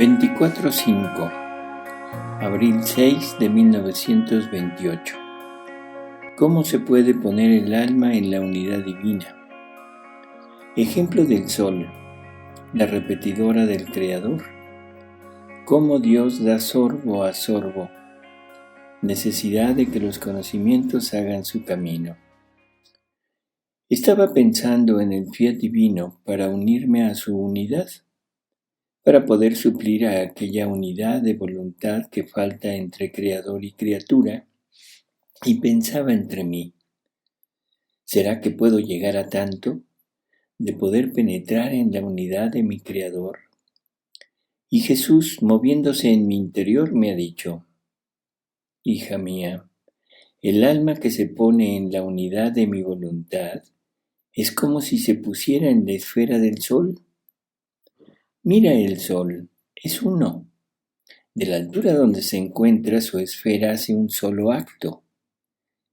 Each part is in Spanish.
24-5, abril 6 de 1928. ¿Cómo se puede poner el alma en la unidad divina? Ejemplo del sol, la repetidora del Creador. Cómo Dios da sorbo a sorbo. Necesidad de que los conocimientos hagan su camino. Estaba pensando en el fiat divino para unirme a su unidad, para poder suplir a aquella unidad de voluntad que falta entre creador y criatura, y pensaba entre mí, ¿será que puedo llegar a tanto de poder penetrar en la unidad de mi creador? Y Jesús, moviéndose en mi interior, me ha dicho, hija mía, el alma que se pone en la unidad de mi voluntad es como si se pusiera en la esfera del sol. Mira el sol, es uno. De la altura donde se encuentra su esfera hace un solo acto,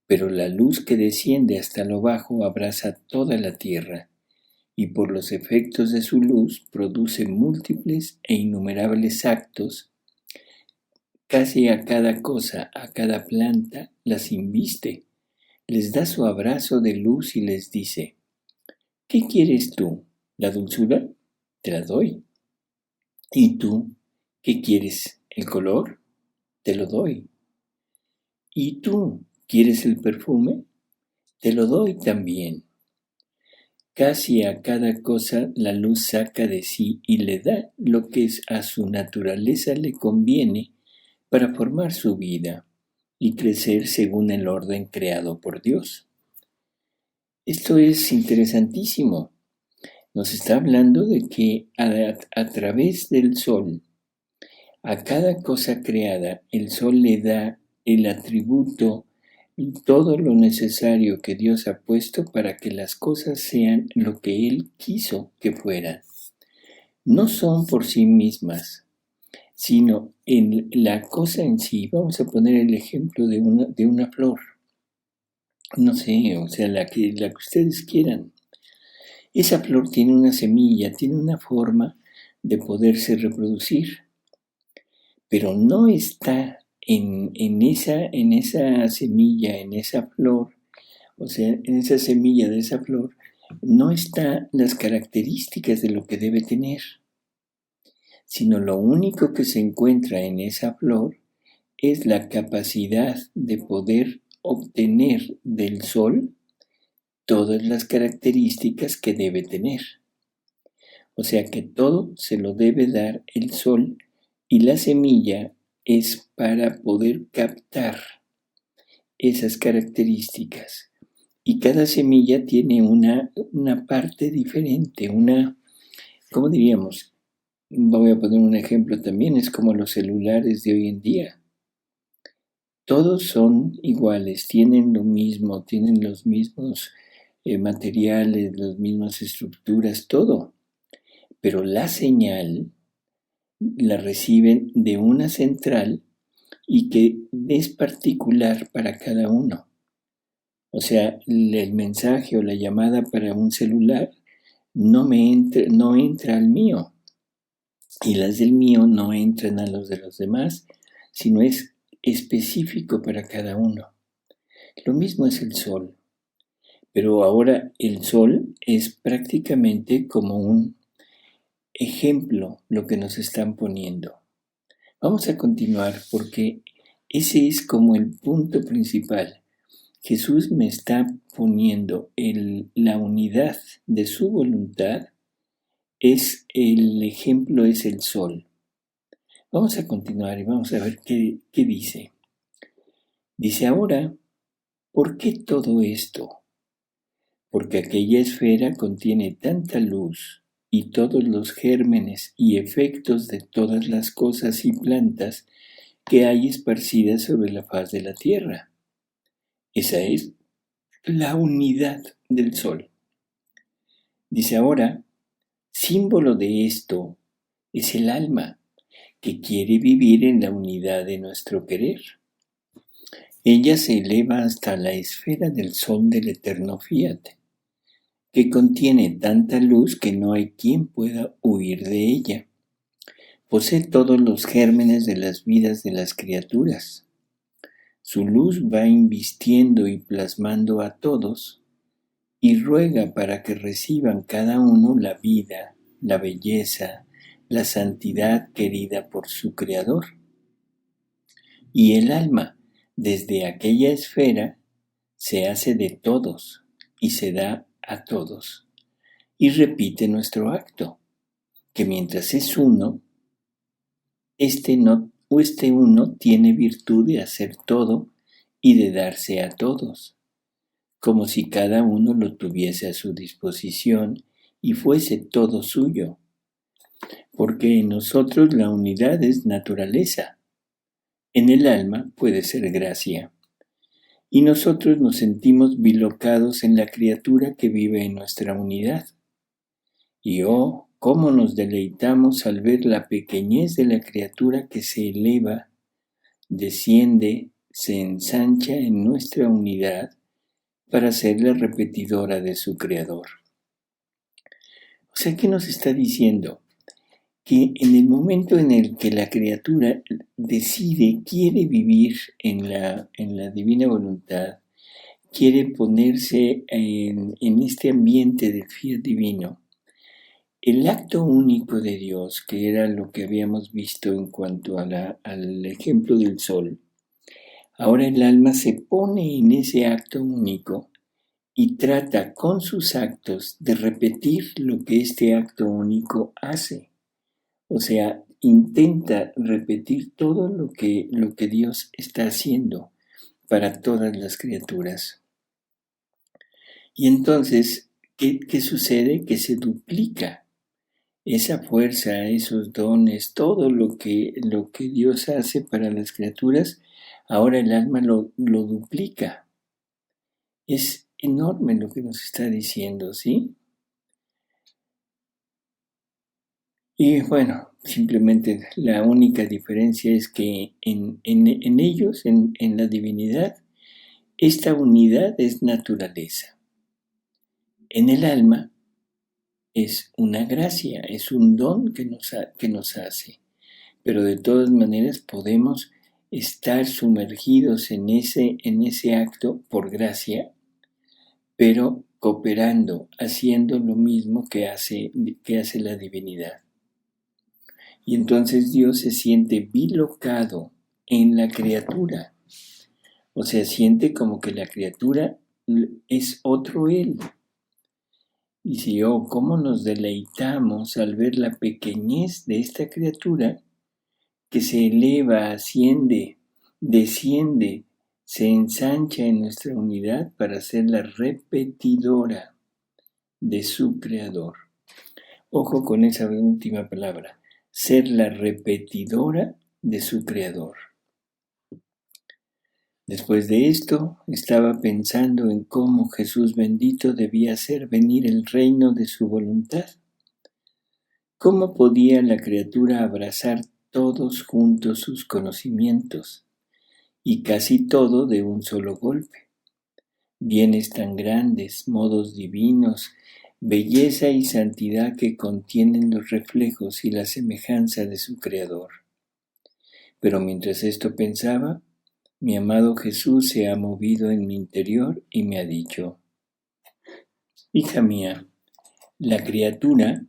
pero la luz que desciende hasta lo bajo abraza toda la tierra, y por los efectos de su luz produce múltiples e innumerables actos. Casi a cada cosa, a cada planta, las inviste, les da su abrazo de luz y les dice, ¿qué quieres tú? ¿La dulzura? Te la doy. ¿Y tú? ¿Qué quieres? ¿El color? Te lo doy. ¿Y tú? ¿Quieres el perfume? Te lo doy también. Casi a cada cosa la luz saca de sí y le da lo que a su naturaleza le conviene para formar su vida y crecer según el orden creado por Dios. Esto es interesantísimo. Nos está hablando de que a través del sol, a cada cosa creada, el sol le da el atributo, todo lo necesario que Dios ha puesto para que las cosas sean lo que Él quiso que fueran. No son por sí mismas, sino en la cosa en sí. Vamos a poner el ejemplo de una flor. No sé, o sea, la que ustedes quieran. Esa flor tiene una semilla, tiene una forma de poderse reproducir, pero no está en esa semilla, en esa flor, o sea, en esa semilla de esa flor, no están las características de lo que debe tener, sino lo único que se encuentra en esa flor es la capacidad de poder obtener del sol todas las características que debe tener. O sea que todo se lo debe dar el sol y la semilla es para poder captar esas características. Y cada semilla tiene una parte diferente, ¿cómo diríamos? Voy a poner un ejemplo también, es como los celulares de hoy en día. Todos son iguales, tienen lo mismo, tienen los mismos materiales, las mismas estructuras, todo. Pero la señal la reciben de una central y que es particular para cada uno. O sea, el mensaje o la llamada para un celular no entra al mío, y las del mío no entran a los de los demás, sino es específico para cada uno. Lo mismo es el sol, pero ahora el sol es prácticamente como un ejemplo lo que nos están poniendo. Vamos a continuar porque ese es como el punto principal. Jesús me está poniendo la unidad de su voluntad, el ejemplo es el sol. Vamos a continuar y vamos a ver qué dice. Dice ahora, ¿por qué todo esto? Porque aquella esfera contiene tanta luz y todos los gérmenes y efectos de todas las cosas y plantas que hay esparcidas sobre la faz de la tierra. Esa es la unidad del sol. Dice ahora, símbolo de esto es el alma, que quiere vivir en la unidad de nuestro querer. Ella se eleva hasta la esfera del sol del eterno fiat, que contiene tanta luz que no hay quien pueda huir de ella, Posee todos los gérmenes de las vidas de las criaturas. Su luz va invistiendo y plasmando a todos y ruega para que reciban cada uno la vida, la belleza, la santidad querida por su Creador. Y el alma, desde aquella esfera, se hace de todos y se da a todos. Y repite nuestro acto, que mientras es uno, este uno tiene virtud de hacer todo y de darse a todos, como si cada uno lo tuviese a su disposición y fuese todo suyo, porque en nosotros la unidad es naturaleza, en el alma puede ser gracia, y nosotros nos sentimos bilocados en la criatura que vive en nuestra unidad. Y oh, cómo nos deleitamos al ver la pequeñez de la criatura que se eleva, desciende, se ensancha en nuestra unidad para ser la repetidora de su Creador. O sea, ¿qué nos está diciendo? Que en el momento en el que la criatura decide, quiere vivir en la divina voluntad, quiere ponerse en este ambiente del fiat divino, el acto único de Dios, que era lo que habíamos visto en cuanto al ejemplo del sol, ahora el alma se pone en ese acto único y trata con sus actos de repetir lo que este acto único hace. O sea, intenta repetir todo lo que Dios está haciendo para todas las criaturas. Y entonces, ¿qué sucede? Que se duplica esa fuerza, esos dones, todo lo que Dios hace para las criaturas, ahora el alma lo duplica. Es enorme lo que nos está diciendo, ¿sí? Y bueno, simplemente la única diferencia es que en ellos, en la divinidad, esta unidad es naturaleza. En el alma es una gracia, es un don que nos hace. Pero de todas maneras podemos estar sumergidos en ese acto por gracia, pero cooperando, haciendo lo mismo que hace la divinidad. Y entonces Dios se siente bilocado en la criatura. O sea, siente como que la criatura es otro Él. Y si cómo nos deleitamos al ver la pequeñez de esta criatura que se eleva, asciende, desciende, se ensancha en nuestra unidad para ser la repetidora de su Creador. Ojo con esa última palabra, ser la repetidora de su Creador. Después de esto, estaba pensando en cómo Jesús bendito debía hacer venir el reino de su voluntad. ¿Cómo podía la criatura abrazar todos juntos sus conocimientos, y casi todo de un solo golpe? Bienes tan grandes, modos divinos, belleza y santidad que contienen los reflejos y la semejanza de su Creador. Pero mientras esto pensaba, mi amado Jesús se ha movido en mi interior y me ha dicho: hija mía, la criatura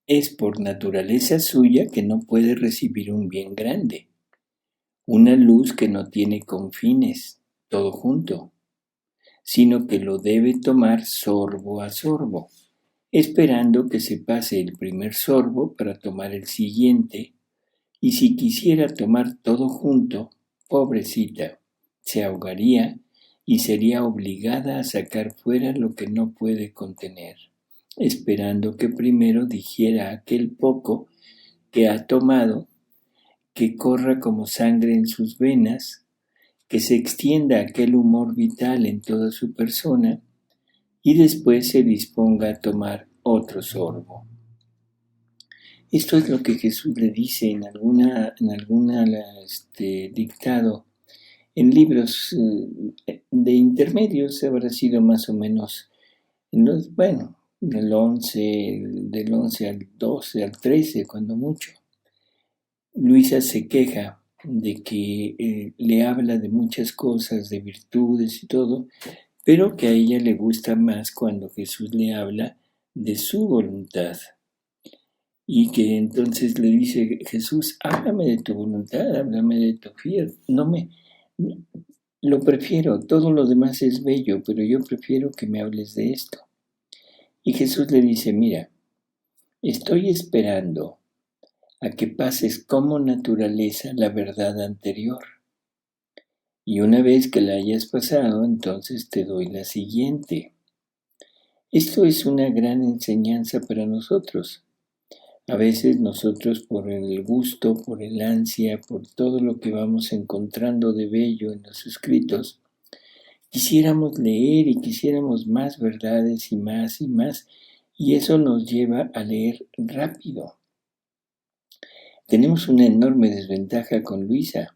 es por naturaleza suya que no puede recibir un bien grande, una luz que no tiene confines, todo junto, sino que lo debe tomar sorbo a sorbo, esperando que se pase el primer sorbo para tomar el siguiente, y si quisiera tomar todo junto, pobrecita, se ahogaría y sería obligada a sacar fuera lo que no puede contener, esperando que primero digiera aquel poco que ha tomado, que corra como sangre en sus venas, que se extienda aquel humor vital en toda su persona y después se disponga a tomar otro sorbo. Esto es lo que Jesús le dice en alguna dictado. En libros de intermedios habrá sido más o menos, del 11 al 12, al 13, cuando mucho. Luisa se queja de que le habla de muchas cosas, de virtudes y todo, pero que a ella le gusta más cuando Jesús le habla de su voluntad. Y que entonces le dice Jesús, háblame de tu voluntad, háblame de tu fiat, lo prefiero, todo lo demás es bello, pero yo prefiero que me hables de esto. Y Jesús le dice, mira, estoy esperando a que pases como naturaleza la verdad anterior. Y una vez que la hayas pasado, entonces te doy la siguiente. Esto es una gran enseñanza para nosotros. A veces nosotros por el gusto, por el ansia, por todo lo que vamos encontrando de bello en los escritos, quisiéramos leer y quisiéramos más verdades y más, y eso nos lleva a leer rápido. Tenemos una enorme desventaja con Luisa.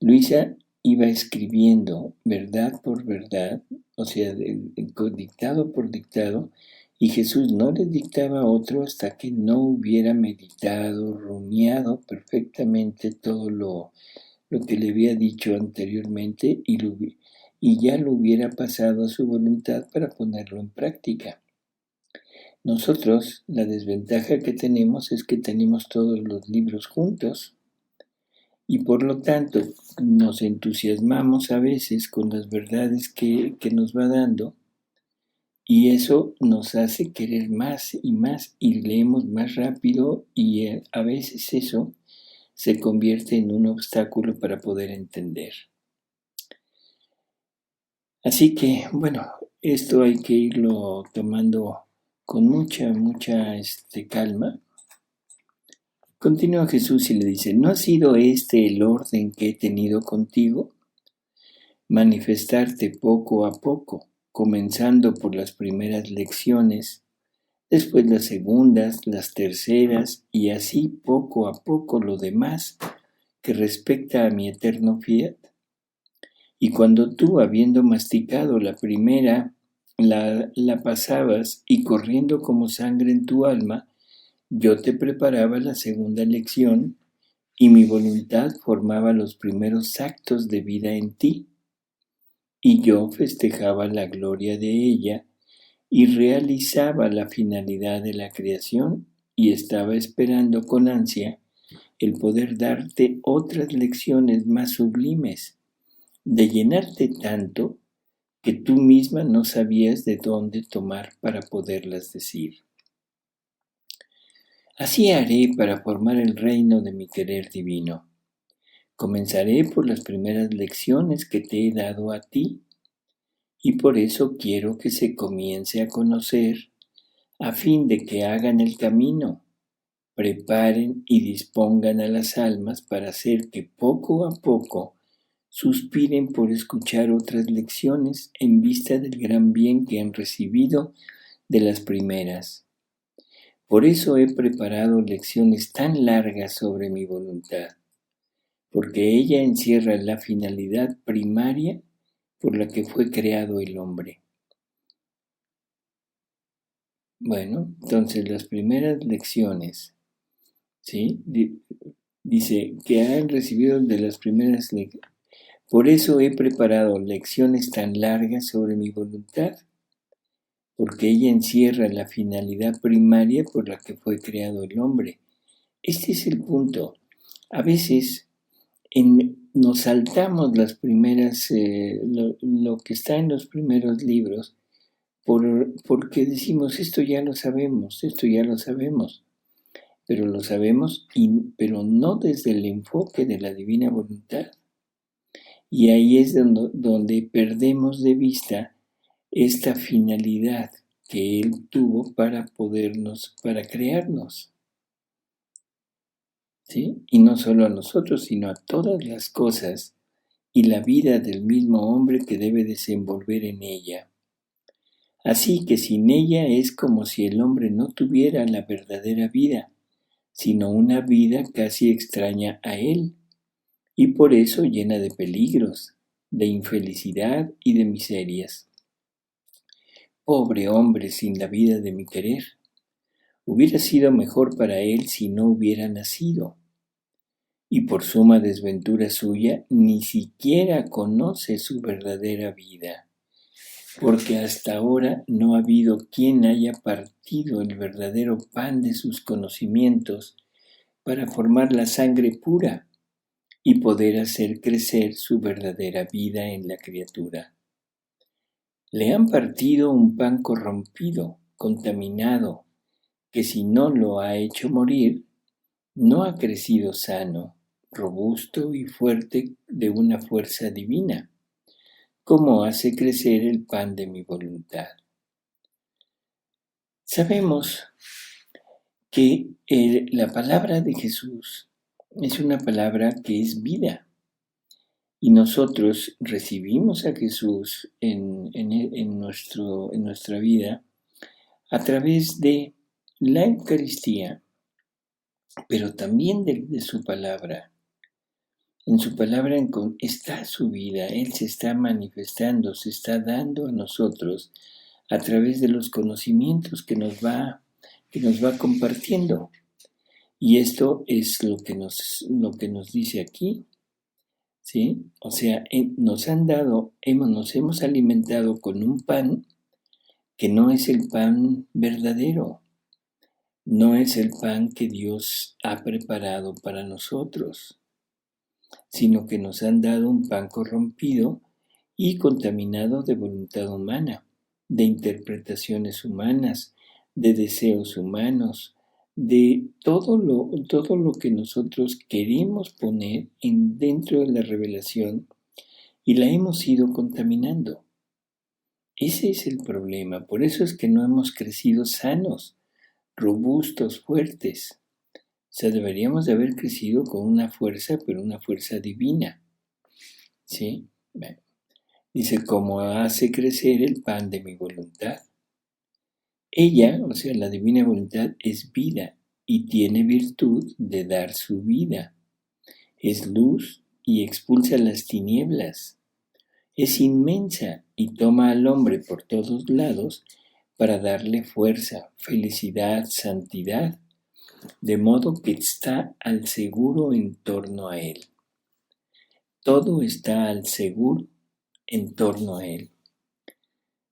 Luisa iba escribiendo verdad por verdad, o sea, dictado por dictado, y Jesús no le dictaba otro hasta que no hubiera meditado, rumiado perfectamente todo lo que le había dicho anteriormente y ya lo hubiera pasado a su voluntad para ponerlo en práctica. Nosotros, la desventaja que tenemos es que tenemos todos los libros juntos y por lo tanto nos entusiasmamos a veces con las verdades que nos va dando y eso nos hace querer más y leemos más rápido y a veces eso se convierte en un obstáculo para poder entender. Así que, bueno, esto hay que irlo tomando con mucha calma. Continúa Jesús y le dice, ¿no ha sido este el orden que he tenido contigo? Manifestarte poco a poco, comenzando por las primeras lecciones, después las segundas, las terceras y así poco a poco lo demás que respecta a mi eterno fiat. Y cuando tú, habiendo masticado la primera, la pasabas y corriendo como sangre en tu alma, yo te preparaba la segunda lección y mi voluntad formaba los primeros actos de vida en ti. Y yo festejaba la gloria de ella y realizaba la finalidad de la creación y estaba esperando con ansia el poder darte otras lecciones más sublimes, de llenarte tanto que tú misma no sabías de dónde tomar para poderlas decir. Así haré para formar el reino de mi querer divino. Comenzaré por las primeras lecciones que te he dado a ti, y por eso quiero que se comience a conocer, a fin de que hagan el camino, preparen y dispongan a las almas para hacer que poco a poco suspiren por escuchar otras lecciones en vista del gran bien que han recibido de las primeras. Por eso he preparado lecciones tan largas sobre mi voluntad, porque ella encierra la finalidad primaria por la que fue creado el hombre. Bueno, entonces las primeras lecciones, ¿sí? Dice que han recibido de las primeras lecciones. Por eso he preparado lecciones tan largas sobre mi voluntad, porque ella encierra la finalidad primaria por la que fue creado el hombre. Este es el punto. A veces nos saltamos las primeras, lo que está en los primeros libros, porque decimos, esto ya lo sabemos, pero lo sabemos, pero no desde el enfoque de la divina voluntad. Y ahí es donde perdemos de vista esta finalidad que Él tuvo para crearnos. ¿Sí? Y no solo a nosotros, sino a todas las cosas y la vida del mismo hombre que debe desenvolver en ella. Así que sin ella es como si el hombre no tuviera la verdadera vida, sino una vida casi extraña a él, y por eso llena de peligros, de infelicidad y de miserias. Pobre hombre sin la vida de mi querer. Hubiera sido mejor para él si no hubiera nacido. y por suma desventura suya ni siquiera conoce su verdadera vida, porque hasta ahora no ha habido quien haya partido el verdadero pan de sus conocimientos para formar la sangre pura y poder hacer crecer su verdadera vida en la criatura. Le han partido un pan corrompido, contaminado, que si no lo ha hecho morir, no ha crecido sano, robusto y fuerte de una fuerza divina, como hace crecer el pan de mi voluntad. Sabemos que la palabra de Jesús es una palabra que es vida, y nosotros recibimos a Jesús en nuestra vida a través de la Eucaristía, pero también de su palabra. En su palabra está su vida, Él se está manifestando, se está dando a nosotros a través de los conocimientos que nos va compartiendo. Y esto es lo que nos dice aquí, ¿sí? O sea, nos hemos alimentado con un pan que no es el pan verdadero, no es el pan que Dios ha preparado para nosotros, sino que nos han dado un pan corrompido y contaminado de voluntad humana, de interpretaciones humanas, de deseos humanos, de todo lo que nosotros queremos poner dentro de la revelación y la hemos ido contaminando. Ese es el problema, por eso es que no hemos crecido sanos, robustos, fuertes. O sea, deberíamos de haber crecido con una fuerza, pero una fuerza divina. ¿Sí? Bueno, dice, como hace crecer el pan de mi voluntad. Ella, o sea, la divina voluntad, es vida y tiene virtud de dar su vida. Es luz y expulsa las tinieblas. Es inmensa y toma al hombre por todos lados para darle fuerza, felicidad, santidad, de modo que está al seguro en torno a él. Todo está al seguro en torno a él.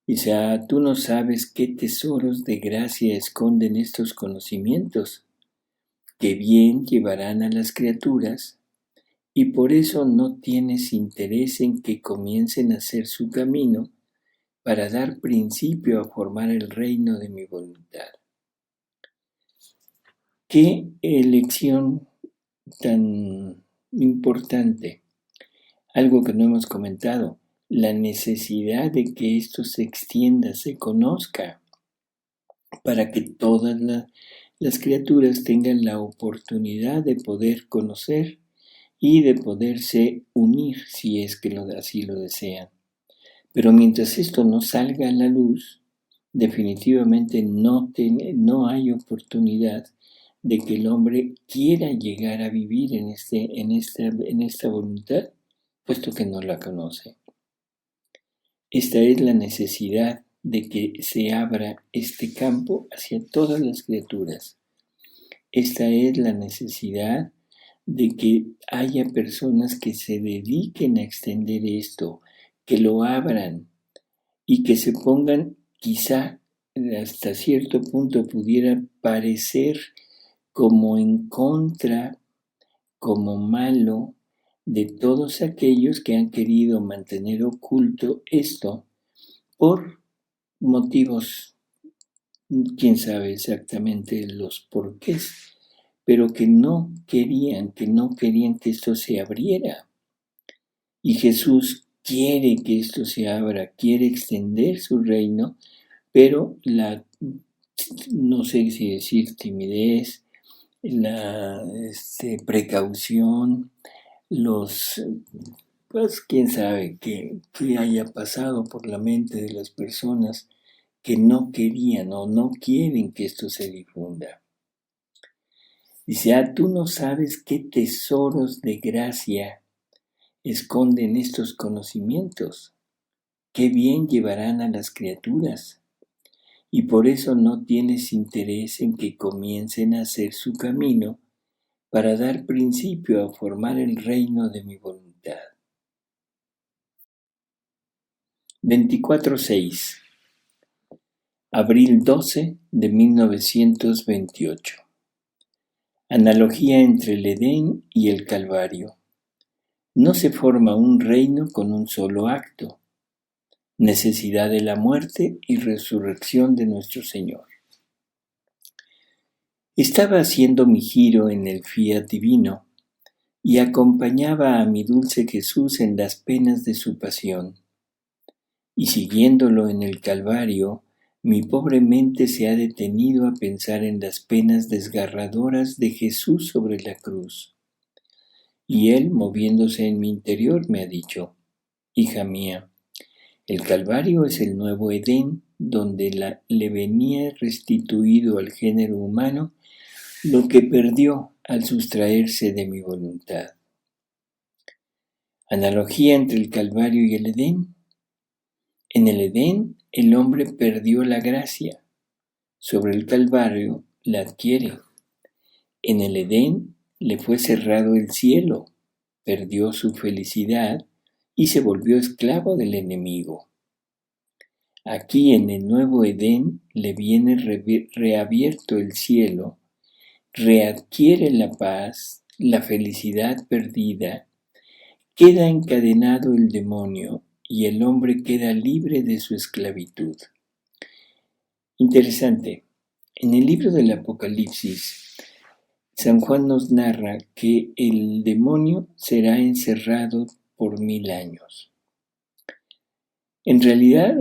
Dice, tú no sabes qué tesoros de gracia esconden estos conocimientos, que bien llevarán a las criaturas, y por eso no tienes interés en que comiencen a hacer su camino para dar principio a formar el reino de mi voluntad. Qué elección tan importante. Algo que no hemos comentado, la necesidad de que esto se extienda, se conozca, para que todas las criaturas tengan la oportunidad de poder conocer y de poderse unir si es que así lo desean. Pero mientras esto no salga a la luz, definitivamente no hay oportunidad de que el hombre quiera llegar a vivir en esta voluntad, puesto que no la conoce. Esta es la necesidad de que se abra este campo hacia todas las criaturas. Esta es la necesidad de que haya personas que se dediquen a extender esto, que lo abran y que se pongan, quizá hasta cierto punto pudiera parecer como en contra, como malo, de todos aquellos que han querido mantener oculto esto por motivos, quién sabe exactamente los porqués, pero que no querían que esto se abriera. Y Jesús quiere que esto se abra, quiere extender su reino, pero no sé si decir timidez, la precaución, pues quién sabe qué haya pasado por la mente de las personas que no querían o no quieren que esto se difunda. Dice, tú no sabes qué tesoros de gracia esconden estos conocimientos, qué bien llevarán a las criaturas, y por eso no tienes interés en que comiencen a hacer su camino para dar principio a formar el reino de mi voluntad. 24/6. Abril 12 de 1928. Analogía entre el Edén y el Calvario. No se forma un reino con un solo acto. Necesidad de la muerte y resurrección de nuestro Señor. Estaba haciendo mi giro en el fiat divino y acompañaba a mi dulce Jesús en las penas de su pasión. Y siguiéndolo en el Calvario, mi pobre mente se ha detenido a pensar en las penas desgarradoras de Jesús sobre la cruz. Y Él, moviéndose en mi interior, me ha dicho: hija mía, el Calvario es el nuevo Edén, donde le venía restituido al género humano lo que perdió al sustraerse de mi voluntad. Analogía entre el Calvario y el Edén. En el Edén, el hombre perdió la gracia. Sobre el Calvario la adquiere. En el Edén le fue cerrado el cielo, perdió su felicidad y se volvió esclavo del enemigo. Aquí en el nuevo Edén le viene reabierto el cielo, readquiere la paz, la felicidad perdida, queda encadenado el demonio y el hombre queda libre de su esclavitud. Interesante, en el libro del Apocalipsis, San Juan nos narra que el demonio será encerrado por 1000 años. En realidad,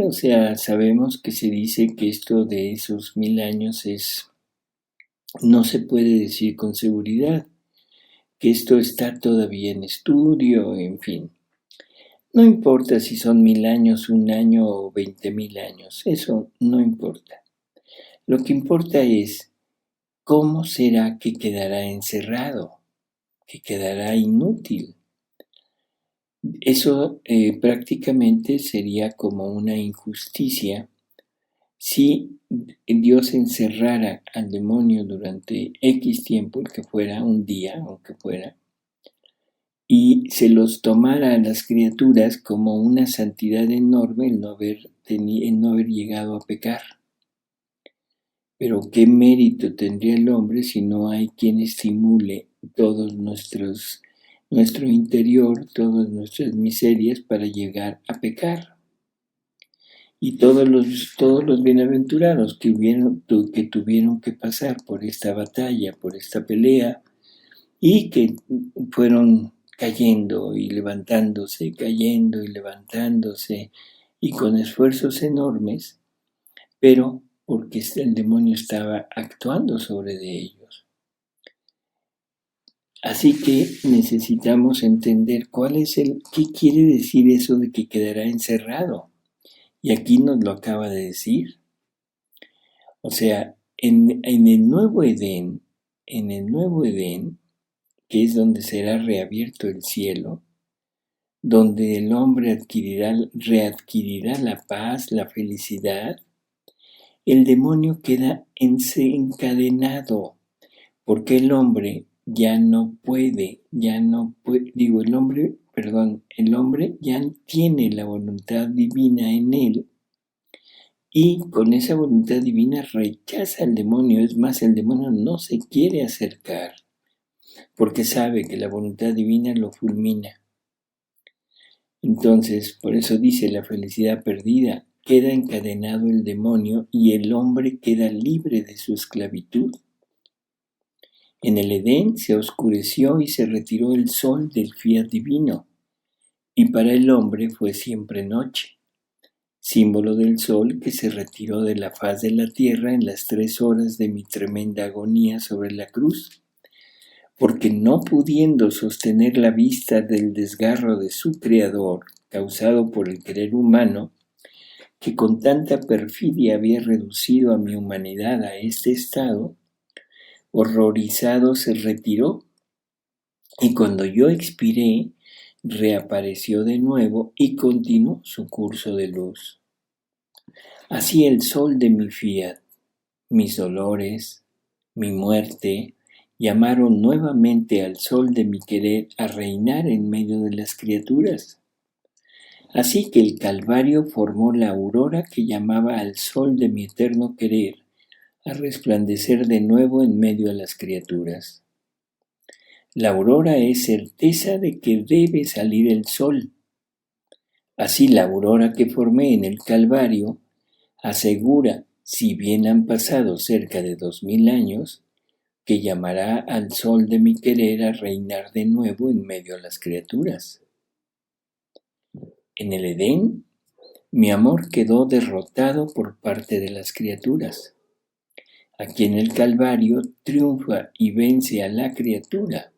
sabemos que se dice que esto de esos 1000 años no se puede decir con seguridad, que esto está todavía en estudio, en fin. No importa si son 1000 años, 1 año o 20,000 años, eso no importa. Lo que importa es cómo será que quedará encerrado, que quedará inútil. Eso prácticamente sería como una injusticia si Dios encerrara al demonio durante X tiempo, el que fuera, un día, aunque fuera, y se los tomara a las criaturas como una santidad enorme el no haber llegado a pecar. Pero ¿qué mérito tendría el hombre si no hay quien estimule todos nuestro interior, todas nuestras miserias para llegar a pecar? Y todos los bienaventurados que tuvieron que pasar por esta batalla, por esta pelea, y que fueron cayendo y levantándose, cayendo y levantándose, y con esfuerzos enormes, pero porque el demonio estaba actuando sobre de ellos. Así que necesitamos entender qué quiere decir eso de que quedará encerrado. Y aquí nos lo acaba de decir. O sea, en el nuevo Edén, que es donde será reabierto el cielo, donde el hombre readquirirá la paz, la felicidad, el demonio queda encadenado, porque el hombre el hombre ya tiene la voluntad divina en él, y con esa voluntad divina rechaza al demonio. Es más, el demonio no se quiere acercar, porque sabe que la voluntad divina lo fulmina. Entonces, por eso dice la felicidad perdida, queda encadenado el demonio y el hombre queda libre de su esclavitud. En el Edén se oscureció y se retiró el sol del fiat divino, y para el hombre fue siempre noche, símbolo del sol que se retiró de la faz de la tierra en las 3 horas de mi tremenda agonía sobre la cruz, porque no pudiendo sostener la vista del desgarro de su Creador, causado por el querer humano, que con tanta perfidia había reducido a mi humanidad a este estado, horrorizado se retiró, y cuando yo expiré, reapareció de nuevo y continuó su curso de luz. Así el sol de mi fiat, mis dolores, mi muerte llamaron nuevamente al sol de mi querer a reinar en medio de las criaturas. Así que el Calvario formó la aurora que llamaba al sol de mi eterno querer a resplandecer de nuevo en medio de las criaturas. La aurora es certeza de que debe salir el sol. Así la aurora que formé en el Calvario asegura, si bien han pasado cerca de 2000 años, que llamará al sol de mi querer a reinar de nuevo en medio de las criaturas. En el Edén, mi amor quedó derrotado por parte de las criaturas. Aquí en el Calvario triunfa y vence a la criatura.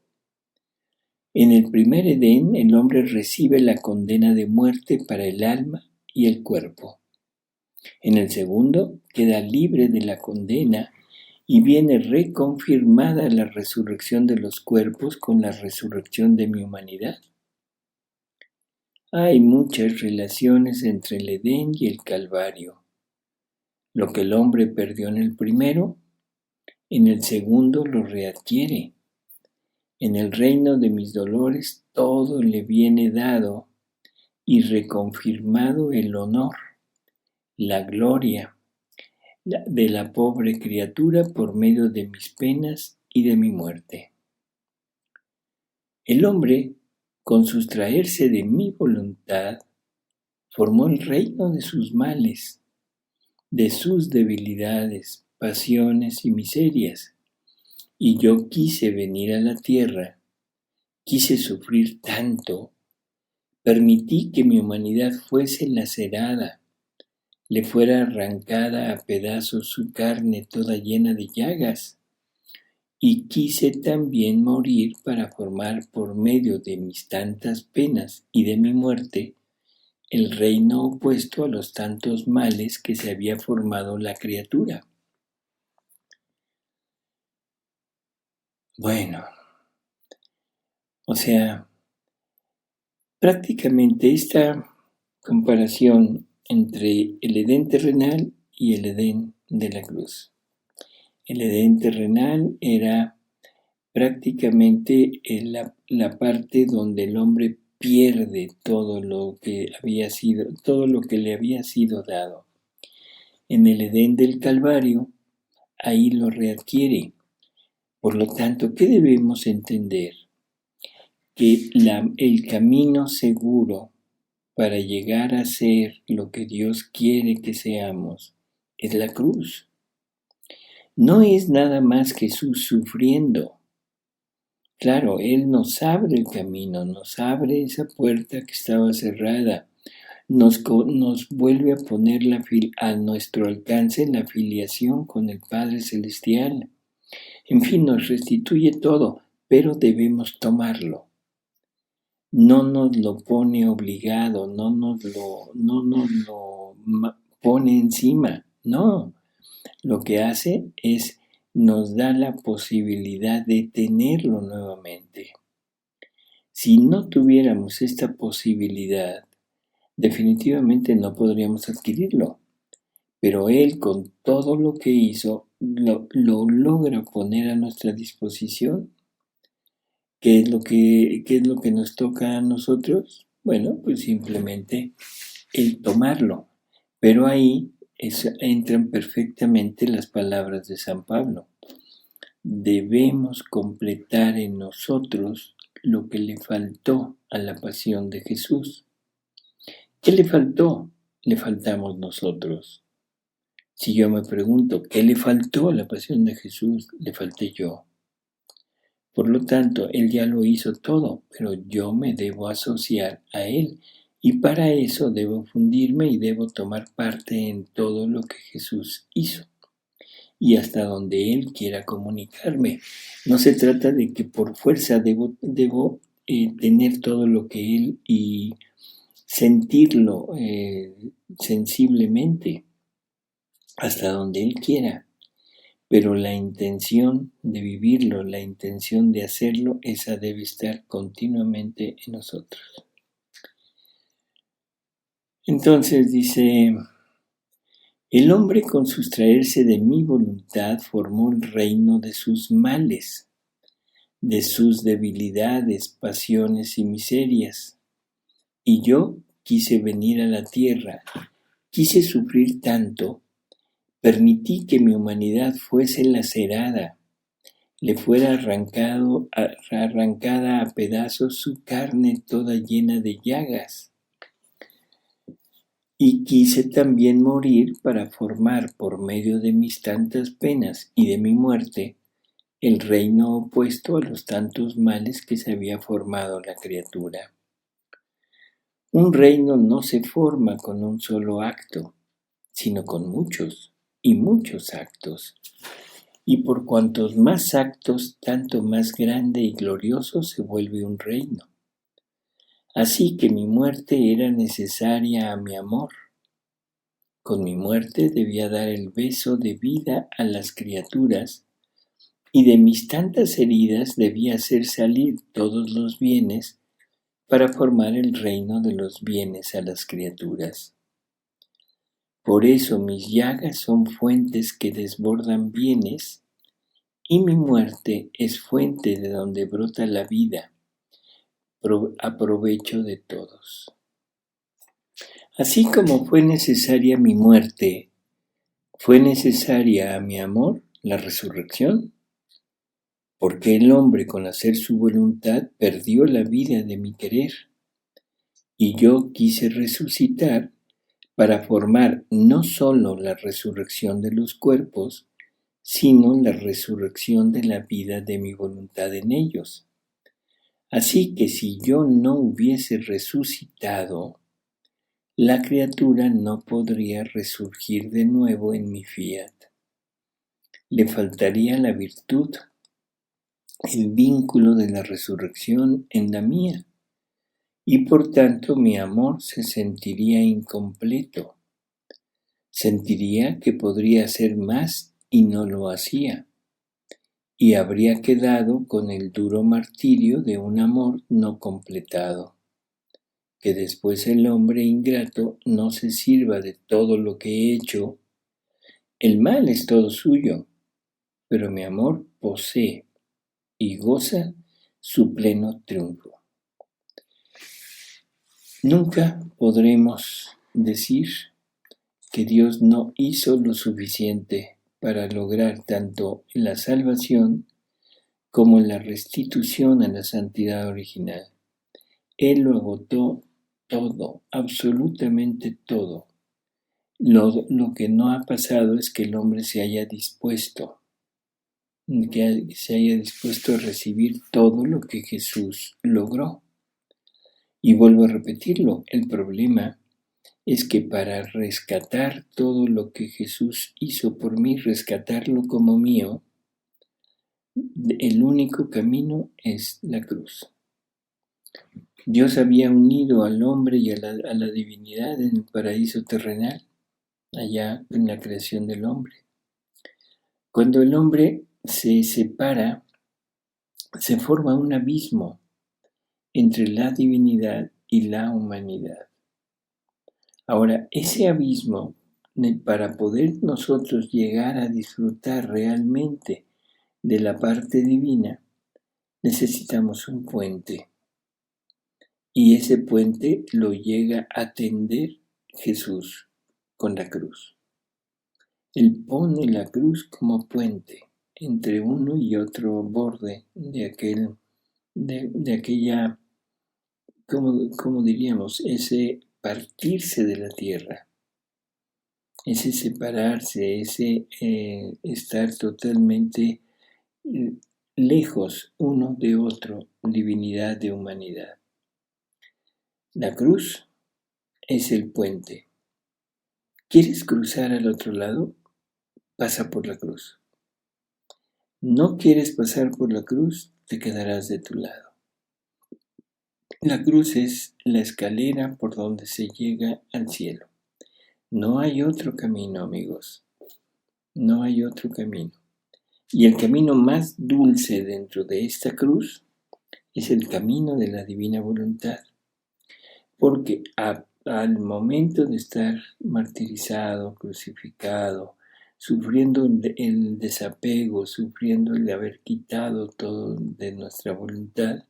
En el primer Edén, el hombre recibe la condena de muerte para el alma y el cuerpo. En el segundo, queda libre de la condena y viene reconfirmada la resurrección de los cuerpos con la resurrección de mi humanidad. Hay muchas relaciones entre el Edén y el Calvario. Lo que el hombre perdió en el primero, en el segundo lo readquiere. En el reino de mis dolores todo le viene dado y reconfirmado el honor, la gloria de la pobre criatura por medio de mis penas y de mi muerte. El hombre, con sustraerse de mi voluntad, formó el reino de sus males, de sus debilidades, pasiones y miserias. Y yo quise venir a la tierra, quise sufrir tanto, permití que mi humanidad fuese lacerada, le fuera arrancada a pedazos su carne toda llena de llagas, y quise también morir para formar por medio de mis tantas penas y de mi muerte el reino opuesto a los tantos males que se había formado la criatura. Bueno, o sea, prácticamente esta comparación entre el Edén terrenal y el Edén de la cruz. El Edén terrenal era prácticamente la parte donde el hombre pierde todo lo que le había sido dado. En el Edén del Calvario, ahí lo readquiere. Por lo tanto, ¿qué debemos entender? Que el camino seguro para llegar a ser lo que Dios quiere que seamos es la cruz. No es nada más Jesús sufriendo. Claro, Él nos abre el camino, nos abre esa puerta que estaba cerrada, nos vuelve a poner a nuestro alcance la filiación con el Padre Celestial. En fin, nos restituye todo, pero debemos tomarlo. No nos lo pone obligado, no nos lo pone encima, no. Lo que hace es nos da la posibilidad de tenerlo nuevamente. Si no tuviéramos esta posibilidad, definitivamente no podríamos adquirirlo. Pero Él, con todo lo que hizo, lo logra poner a nuestra disposición. ¿Qué es lo que nos toca a nosotros? Bueno, pues simplemente el tomarlo. Pero ahí entran perfectamente las palabras de San Pablo. Debemos completar en nosotros lo que le faltó a la pasión de Jesús. ¿Qué le faltó? Le faltamos nosotros. Si yo me pregunto, ¿qué le faltó a la pasión de Jesús? Le falté yo. Por lo tanto, Él ya lo hizo todo, pero yo me debo asociar a Él y para eso debo fundirme y debo tomar parte en todo lo que Jesús hizo y hasta donde Él quiera comunicarme. No se trata de que por fuerza debo tener todo lo que Él y sentirlo sensiblemente hasta donde Él quiera. Pero la intención de vivirlo, la intención de hacerlo, esa debe estar continuamente en nosotros. Entonces dice, el hombre con sustraerse de mi voluntad formó el reino de sus males. de sus debilidades, pasiones y miserias. Y yo quise venir a la tierra, quise sufrir tanto, permití que mi humanidad fuese lacerada, le fuera arrancada a pedazos su carne toda llena de llagas. Y quise también morir para formar por medio de mis tantas penas y de mi muerte el reino opuesto a los tantos males que se había formado la criatura. Un reino no se forma con un solo acto, sino con muchos y muchos actos. Y por cuantos más actos, tanto más grande y glorioso se vuelve un reino. Así que mi muerte era necesaria a mi amor. Con mi muerte debía dar el beso de vida a las criaturas, y de mis tantas heridas debía hacer salir todos los bienes para formar el reino de los bienes a las criaturas. Por eso mis llagas son fuentes que desbordan bienes, y mi muerte es fuente de donde brota la vida, a provecho de todos. Así como fue necesaria mi muerte, fue necesaria a mi amor la resurrección, porque el hombre con hacer su voluntad perdió la vida de mi querer, y yo quise resucitar para formar no sólo la resurrección de los cuerpos, sino la resurrección de la vida de mi voluntad en ellos. Así que si yo no hubiese resucitado, la criatura no podría resurgir de nuevo en mi fiat. Le faltaría la virtud, el vínculo de la resurrección en la mía, y por tanto mi amor se sentiría incompleto. Sentiría que podría hacer más y no lo hacía, y habría quedado con el duro martirio de un amor no completado. Que después el hombre ingrato no se sirva de todo lo que he hecho. El mal es todo suyo, pero mi amor posee y goza su pleno triunfo. Nunca podremos decir que Dios no hizo lo suficiente para lograr tanto la salvación como la restitución a la santidad original. Él lo agotó todo, absolutamente todo. Lo que no ha pasado es que el hombre se haya dispuesto a recibir todo lo que Jesús logró. Y vuelvo a repetirlo, el problema es que para rescatar todo lo que Jesús hizo por mí, rescatarlo como mío, el único camino es la cruz. Dios había unido al hombre y a la divinidad en el paraíso terrenal, allá en la creación del hombre. Cuando el hombre se separa, se forma un abismo entre la divinidad y la humanidad. Ahora, ese abismo, para poder nosotros llegar a disfrutar realmente de la parte divina, necesitamos un puente. Y ese puente lo llega a tender Jesús con la cruz. Él pone la cruz como puente entre uno y otro borde de aquella, como diríamos, ese partirse de la tierra, ese separarse, ese estar totalmente lejos uno de otro, divinidad de humanidad. La cruz es el puente. ¿Quieres cruzar al otro lado? Pasa por la cruz. ¿No quieres pasar por la cruz? Te quedarás de tu lado. La cruz es la escalera por donde se llega al cielo. No hay otro camino, amigos. No hay otro camino. Y el camino más dulce dentro de esta cruz es el camino de la divina voluntad. Porque al momento de estar martirizado, crucificado, sufriendo el desapego, sufriendo el de haber quitado todo de nuestra voluntad,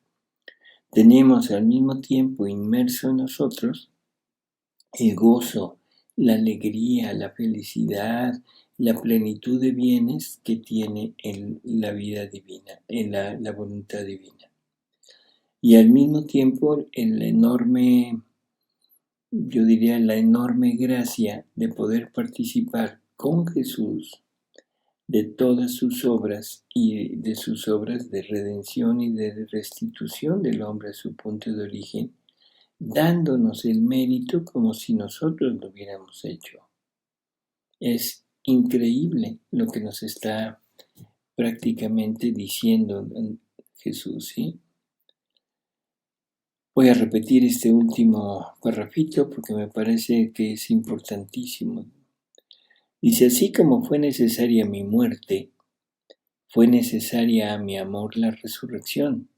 tenemos al mismo tiempo inmerso en nosotros el gozo, la alegría, la felicidad, la plenitud de bienes que tiene en la vida divina, en la voluntad divina. Y al mismo tiempo la enorme gracia de poder participar con Jesús de todas sus obras y de sus obras de redención y de restitución del hombre a su punto de origen, dándonos el mérito como si nosotros lo hubiéramos hecho. Es increíble lo que nos está prácticamente diciendo Jesús, ¿sí? Voy a repetir este último parrafito porque me parece que es importantísimo. Dice, así como fue necesaria mi muerte, fue necesaria a mi amor la resurrección.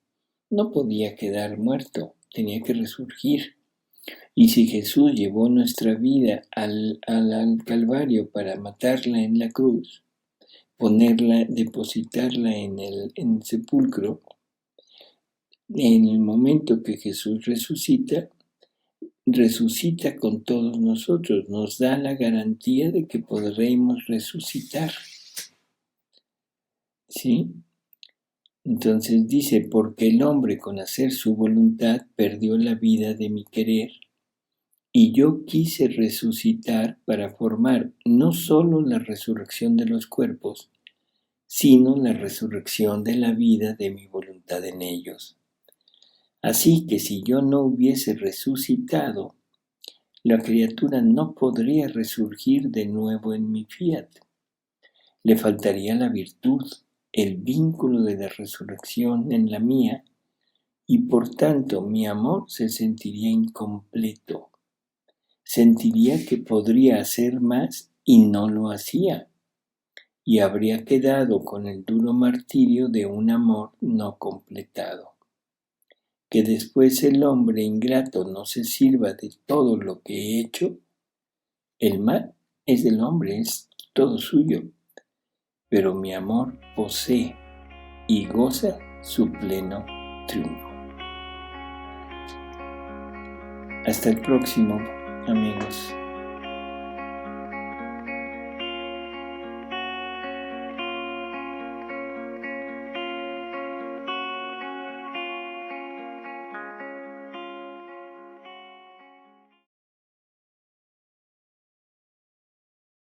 No podía quedar muerto, tenía que resurgir. Y si Jesús llevó nuestra vida al Calvario para matarla en la cruz, depositarla en el sepulcro, en el momento que Jesús resucita con todos nosotros, nos da la garantía de que podremos resucitar. ¿Sí? Entonces dice, porque el hombre con hacer su voluntad perdió la vida de mi querer, y yo quise resucitar para formar no solo la resurrección de los cuerpos, sino la resurrección de la vida de mi voluntad en ellos. Así que si yo no hubiese resucitado, la criatura no podría resurgir de nuevo en mi fiat. Le faltaría la virtud, el vínculo de la resurrección en la mía, y por tanto mi amor se sentiría incompleto. Sentiría que podría hacer más y no lo hacía, y habría quedado con el duro martirio de un amor no completado. Que después el hombre ingrato no se sirva de todo lo que he hecho, el mal es del hombre, es todo suyo, pero mi amor posee y goza su pleno triunfo. Hasta el próximo, amigos.